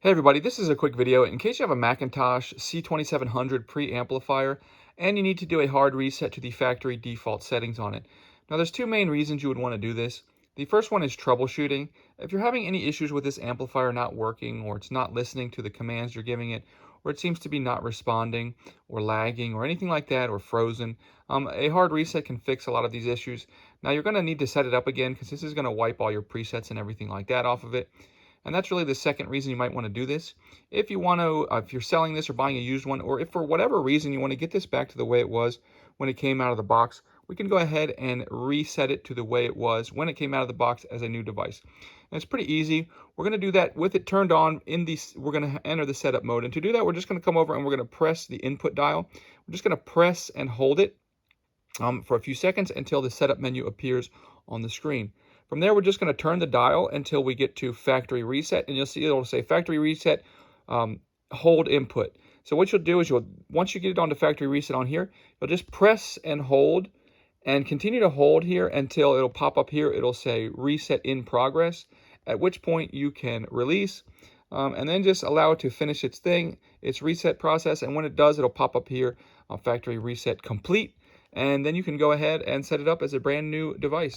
Hey everybody, this is a quick video in case you have a McIntosh C2700 preamplifier and you need to do a hard reset to the factory default settings on it. Now there's two main reasons you would want to do this. The first one is troubleshooting. If you're having any issues with this amplifier not working, or it's not listening to the commands you're giving it, or it seems to be not responding or lagging or anything like that, or frozen, a hard reset can fix a lot of these issues. Now you're going to need to set it up again because this is going to wipe all your presets and everything like that off of it. And that's really the second reason you might want to do this. If you want to, if you're selling this or buying a used one, or if for whatever reason you want to get this back to the way it was when it came out of the box, we can go ahead and reset it to the way it was when it came out of the box as a new device. And it's pretty easy. We're going to do that with it turned on. We're going to enter the setup mode. And to do that, we're just going to come over and we're going to press the input dial. We're just going to press and hold it for a few seconds until the setup menu appears on the screen. From there, we're just going to turn the dial until we get to factory reset, and you'll see it'll say factory reset, hold input. So what you'll do is once you get it onto factory reset on here, you'll just press and hold and continue to hold here until it'll pop up here. It'll say reset in progress, at which point you can release and then just allow it to finish its thing, its reset process. And when it does, it'll pop up here, factory reset complete. And then you can go ahead and set it up as a brand new device.